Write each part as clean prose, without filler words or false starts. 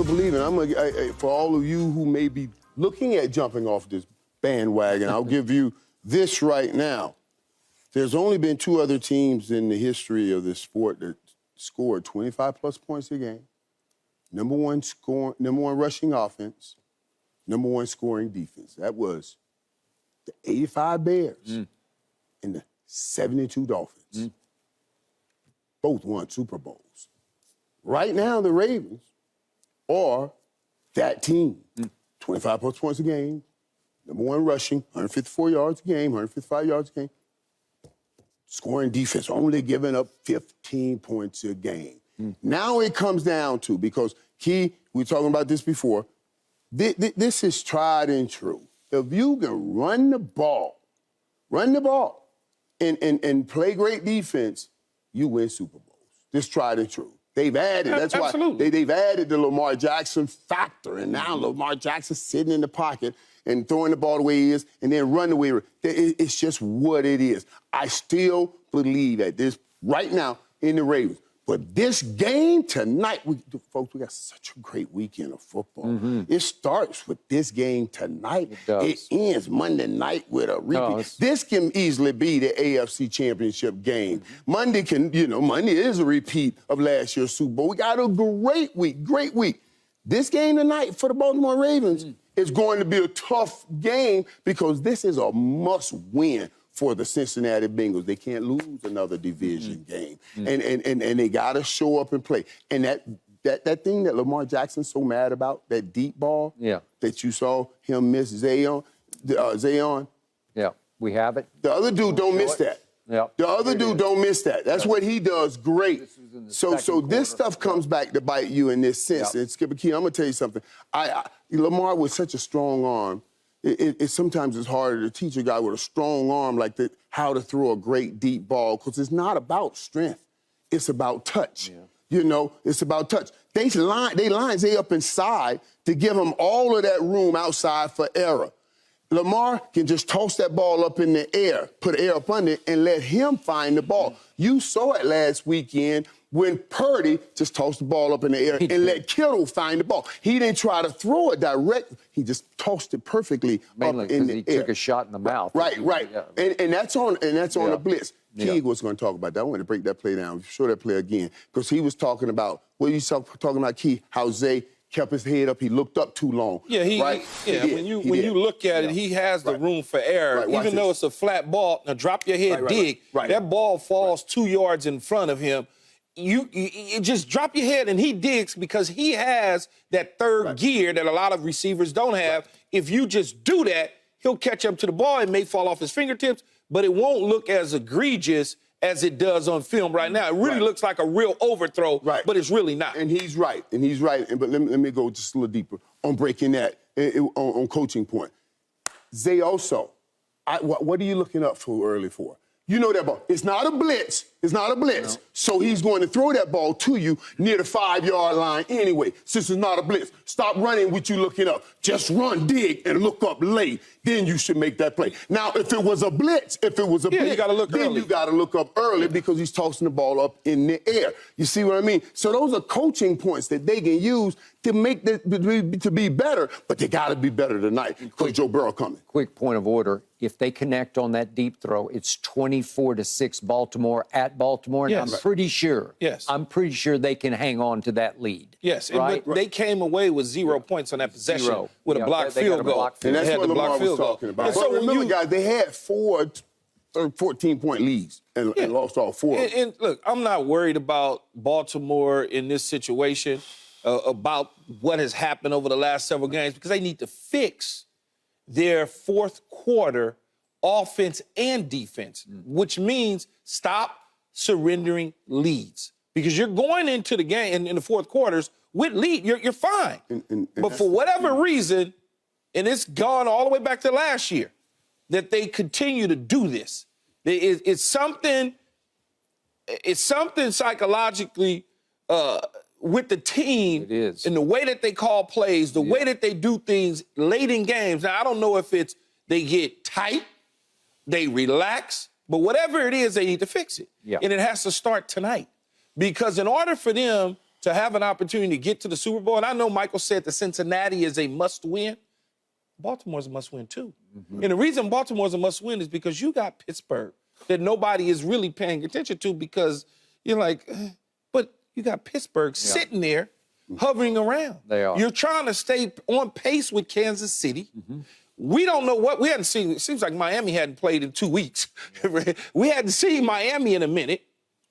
still believe it. For all of you who may be looking at jumping off this bandwagon, I'll give you this right now. There's only been 2 other teams in the history of this sport that scored 25-plus points a game. Number one rushing offense, number 1 scoring defense. That was the 85 Bears and the 72 Dolphins. Both won Super Bowls. Right now, the Ravens are that team. 25-plus points a game, number 1 rushing, 154 yards a game, 155 yards a game. Scoring defense, only giving up 15 points a game. Now it comes down to, because Key, we were talking about this before, this is tried and true. If you can run the ball, and play great defense, you win Super Bowls. This tried and true. They've added, that's why they've added the Lamar Jackson factor, and now Lamar Jackson's sitting in the pocket and throwing the ball the way he is, and then run the way it's just what it is. I still believe that this, right now, in the Ravens. But this game tonight, folks, we got such a great weekend of football. It starts with this game tonight. It ends Monday night with a repeat. This can easily be the AFC Championship game. Monday Monday is a repeat of last year's Super Bowl. We got a great week. This game tonight for the Baltimore Ravens is going to be a tough game because this is a must-win for the Cincinnati Bengals. They can't lose another division game. And they got to show up and play. And that thing that Lamar Jackson's so mad about, that deep ball that you saw him miss Zayon. Yeah, we have it. The other dude don't miss that. The other dude don't miss that. That's what he does great. So this stuff comes back to bite you in this sense. And Skipper Key, I'm going to tell you something. Lamar with such a strong arm, sometimes it's harder to teach a guy with a strong arm like that how to throw a great deep ball, because it's not about strength. It's about touch. It's about touch. They line Zay up inside to give him all of that room outside for error. Lamar can just toss that ball up in the air, put air up under it, and let him find the ball. You saw it last weekend when Purdy just tossed the ball up in the air and let Kittle find the ball. He didn't try to throw it direct. He just tossed it perfectly up in the air. He took a shot in the mouth. Right. And that's on a blitz. Key was going to talk about that. I want to break that play down. Show that play again. Because he was talking about, talking about, Key, how Zay kept his head up. He looked up too long. When you look at it, he has the room for error. Even though it's a flat ball, now drop your head, dig. That ball falls 2 yards in front of him. You just drop your head and he digs because he has that third gear that a lot of receivers don't have. If you just do that, he'll catch up to the ball. It may fall off his fingertips, but it won't look as egregious as it does on film right now. It really looks like a real overthrow, but it's really not. And he's right. But let me go just a little deeper on breaking that, on coaching point. Zay also, what are you looking up for early for? You know that ball. It's not a blitz. No. So he's going to throw that ball to you near the 5-yard line anyway, since it's not a blitz. Stop running with you looking up. Just run, dig, and look up late. Then you should make that play. Now, if it was a blitz, you gotta look then early. You got to look up early because he's tossing the ball up in the air. You see what I mean? So those are coaching points that they can use to make to be better, but they got to be better tonight because Joe Burrow coming. Quick point of order. If they connect on that deep throw, it's 24-6 Baltimore at Baltimore. And I'm pretty sure. I'm pretty sure they can hang on to that lead. But they came away with 0 points on that possession with a blocked field goal. And that's what Lamar was talking about. And so remember, guys, they had 14-point leads and lost all 4. And look, I'm not worried about Baltimore in this situation, about what has happened over the last several games, because they need to fix their fourth quarter offense and defense, which means stop surrendering leads. Because you're going into the game in the fourth quarters with lead. You're fine. But for whatever reason, and it's gone all the way back to last year, that they continue to do this. It's something psychologically with the team and the way that they call plays, the way that they do things late in games. Now, I don't know if it's they get tight, they relax, but whatever it is, they need to fix it. And it has to start tonight. Because in order for them to have an opportunity to get to the Super Bowl, and I know Michael said that Cincinnati is a must-win, Baltimore's a must-win too. And the reason Baltimore's a must-win is because you got Pittsburgh that nobody is really paying attention to because you're like, but you got Pittsburgh sitting there hovering around. They are. You're trying to stay on pace with Kansas City. We don't know what, we hadn't seen, it seems like Miami hadn't played in 2 weeks. We hadn't seen Miami in a minute.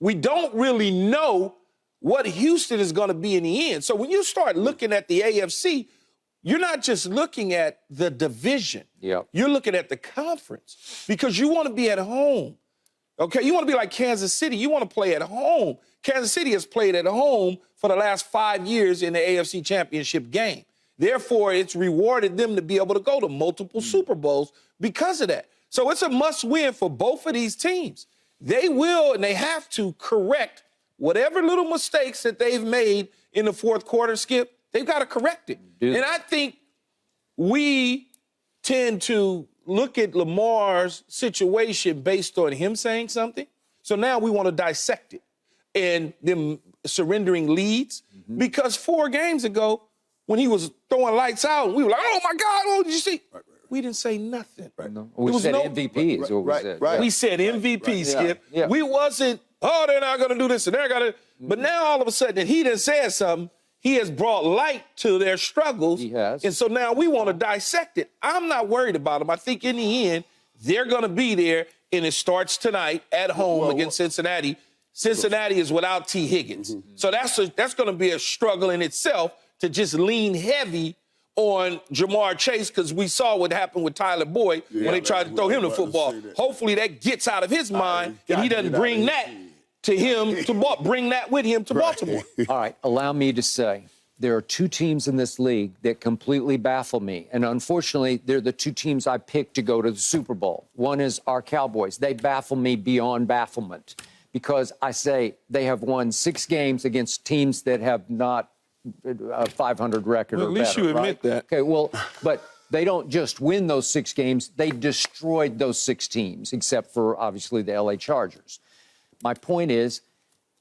We don't really know what Houston is going to be in the end. So when you start looking at the AFC, you're not just looking at the division. Yep. You're looking at the conference because you want to be at home. Okay, you want to be like Kansas City. You want to play at home. Kansas City has played at home for the last 5 years in the AFC Championship game. Therefore, it's rewarded them to be able to go to multiple Super Bowls because of that. So it's a must-win for both of these teams. They will and they have to correct whatever little mistakes that they've made in the fourth quarter, Skip. They've got to correct it. And I think we tend to look at Lamar's situation based on him saying something. So now we want to dissect it and them surrendering leads. Because 4 games ago, when he was throwing lights out, we were like, oh, my God, oh, did you see? We didn't say nothing. No. We said MVP is what we said. We said MVP, Skip. We wasn't, oh, they're not going to do this and they're going to. But now all of a sudden he done said something. He has brought light to their struggles. He has. And so now we want to dissect it. I'm not worried about them. I think in the end, they're going to be there, and it starts tonight at home against Cincinnati. Cincinnati is without T. Higgins. So that's going to be a struggle in itself to just lean heavy on Jamar Chase because we saw what happened with Tyler Boyd when they tried to throw him the football. Hopefully that gets out of his mind and he doesn't bring that to him to bring that with him to Baltimore. All right, allow me to say there are 2 teams in this league that completely baffle me. And unfortunately, they're the 2 teams I picked to go to the Super Bowl. One is our Cowboys. They baffle me beyond bafflement because I say they have won 6 games against teams that have not a 500 record or better. At least you admit that. Okay, well, but they don't just win those 6 games. They destroyed those 6 teams, except for, obviously, the L.A. Chargers. My point is,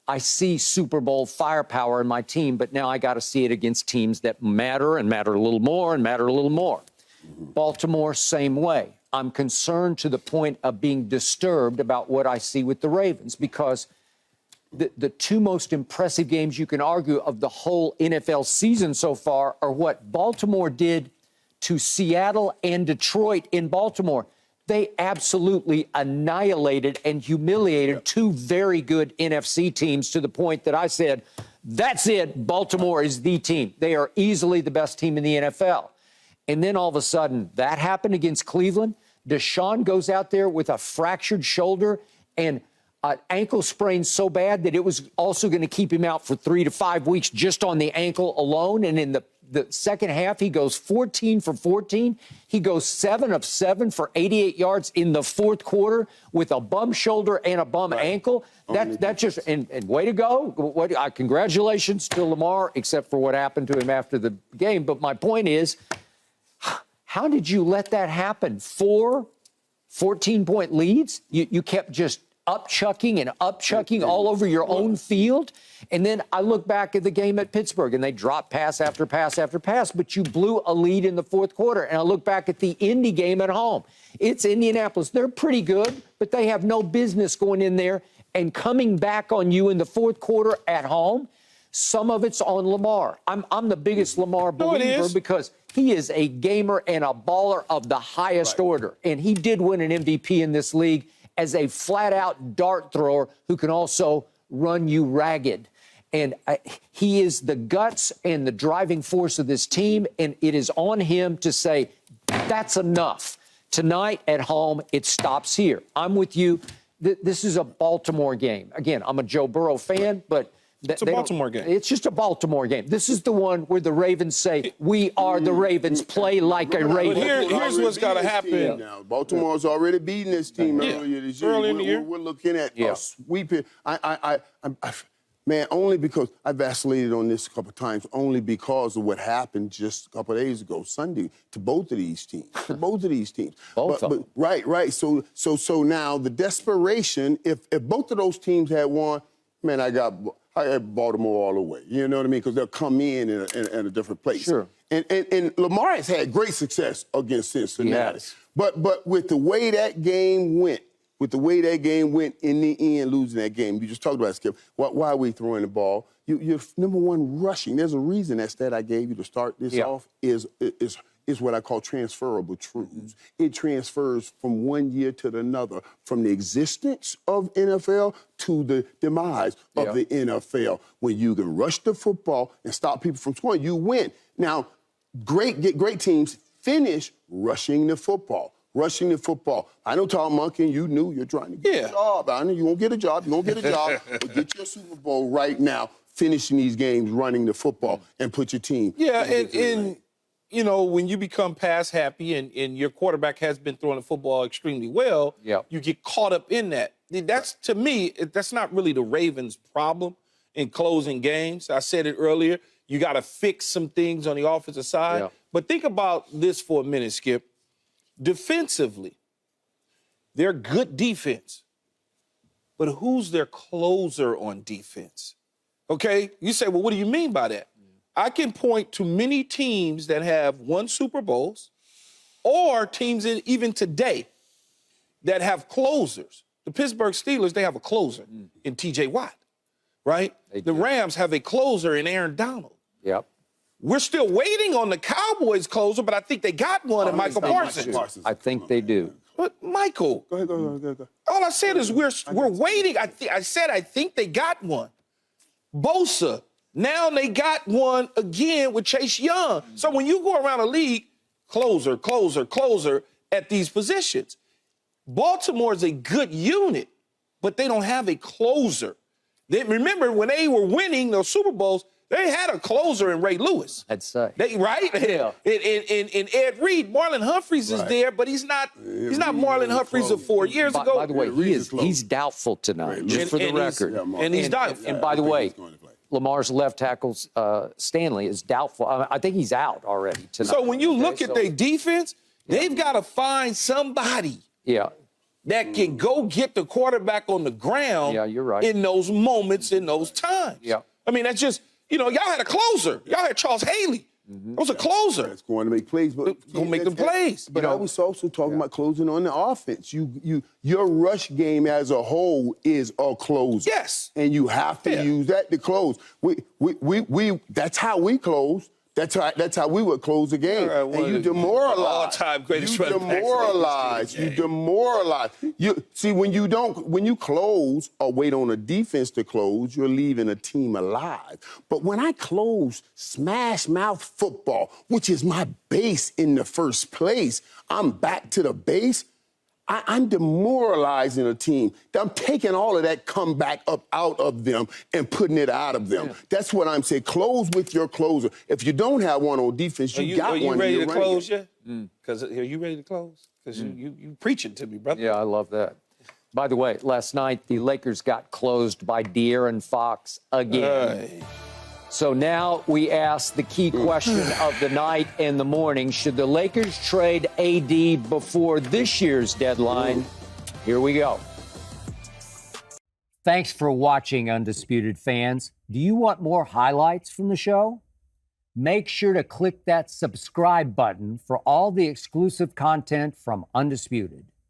I see Super Bowl firepower in my team, but now I got to see it against teams that matter and matter a little more and matter a little more. Baltimore, same way. I'm concerned to the point of being disturbed about what I see with the Ravens because the 2 most impressive games you can argue of the whole NFL season so far are what Baltimore did to Seattle and Detroit in Baltimore. They absolutely annihilated and humiliated 2 very good NFC teams to the point that I said, that's it, Baltimore is the team. They are easily the best team in the NFL. And then all of a sudden, that happened against Cleveland. Deshaun goes out there with a fractured shoulder and an ankle sprain so bad that it was also going to keep him out for 3 to 5 weeks just on the ankle alone. And in the second half, he goes 14 for 14. He goes 7 of 7 for 88 yards in the fourth quarter with a bum shoulder and a bum ankle. That just and way to go. Congratulations to Lamar, except for what happened to him after the game. But my point is, how did you let that happen? 4 14-point leads. You kept just up-chucking and up-chucking all over your own field. And then I look back at the game at Pittsburgh, and they dropped pass after pass after pass, but you blew a lead in the fourth quarter. And I look back at the Indy game at home. It's Indianapolis. They're pretty good, but they have no business going in there and coming back on you in the fourth quarter at home. Some of it's on Lamar. I'm the biggest Lamar believer because he is a gamer and a baller of the highest order. And he did win an MVP in this league as a flat-out dart thrower who can also run you ragged. And he is the guts and the driving force of this team, and it is on him to say, that's enough. Tonight at home, it stops here. I'm with you. This is a Baltimore game. Again, I'm a Joe Burrow fan, but it's a Baltimore game. It's just a Baltimore game. This is the one where the Ravens say, we are the Ravens, play like a Raven. But here's what's got to happen. Now, Baltimore's already beaten this team earlier this year. Early in the year. We're looking at a sweeping. Man, only because I vacillated on this a couple of times, only because of what happened just a couple of days ago, Sunday, to both of these teams. Right. So now the desperation, if both of those teams had won, man, I I had Baltimore all the way. You know what I mean? Because they'll come in a different place. Sure. And Lamar has had great success against Cincinnati. Yes. But with the way that game went, in the end, losing that game, you just talked about it, Skip. Why are we throwing the ball? You're number one rushing. There's a reason that stat I gave you to start this off is what I call transferable truths. It transfers from one year to another, from the existence of NFL to the demise of the NFL. When you can rush the football and stop people from scoring, you win. Now, great teams finish rushing the football. I know Tom Monken, you knew you're trying to get a job. I know you won't get a job. But get your Super Bowl right now, finishing these games, running the football, and put your team. Yeah, and you know, when you become pass happy and your quarterback has been throwing the football extremely well, you get caught up in that. That's, to me, that's not really the Ravens' problem in closing games. I said it earlier. You got to fix some things on the offensive side. Yeah. But think about this for a minute, Skip. Defensively, they're good defense. But who's their closer on defense? Okay? You say, well, what do you mean by that? I can point to many teams that have won Super Bowls or teams even today that have closers. The Pittsburgh Steelers, they have a closer in T.J. Watt, right? The Rams have a closer in Aaron Donald. Yep. We're still waiting on the Cowboys closer, but I think they got one in Michael Parsons. I think they do. But, Michael, Go ahead. all I said is we're waiting. I said I think they got one. Bosa, now they got one again with Chase Young. So when you go around the league, closer at these positions. Baltimore is a good unit, but they don't have a closer. Remember, when they were winning those Super Bowls, they had a closer in Ray Lewis. I'd say. Right? Yeah. And Ed Reed, Marlon Humphreys is there, but he's not Marlon Humphreys of 4 years ago. By the way, he's doubtful tonight, just for the record. And he's doubtful. And by the way, Lamar's left tackle, Stanley, is doubtful. I think he's out already tonight. So when you look at their defense, they've got to find somebody that can go get the quarterback on the ground you're right. in those moments, in those times. Yeah. I mean, that's just, y'all had a closer. Y'all had Charles Haley. It was a closer. That's going to make plays. But going to make them plays. But I was also talking about closing on the offense. Your rush game as a whole is a closer. Yes. And you have to use that to close. That's how we close. That's how we would close the game. And you demoralize. All-time greatest running backs. You demoralize. See, when you close or wait on a defense to close, you're leaving a team alive. But when I close smash mouth football, which is my base in the first place, I'm back to the base. I'm demoralizing a team. I'm taking all of that comeback up out of them and putting it out of them. That's what I'm saying. Close with your closer. If you don't have one on defense, you got one. Are you ready to close yet? Because are you ready to close? Because you preaching to me, brother. Yeah, I love that. By the way, last night the Lakers got closed by De'Aaron Fox again. So now we ask the key question of the night and the morning. Should the Lakers trade AD before this year's deadline? Here we go. Thanks for watching, Undisputed fans. Do you want more highlights from the show? Make sure to click that subscribe button for all the exclusive content from Undisputed.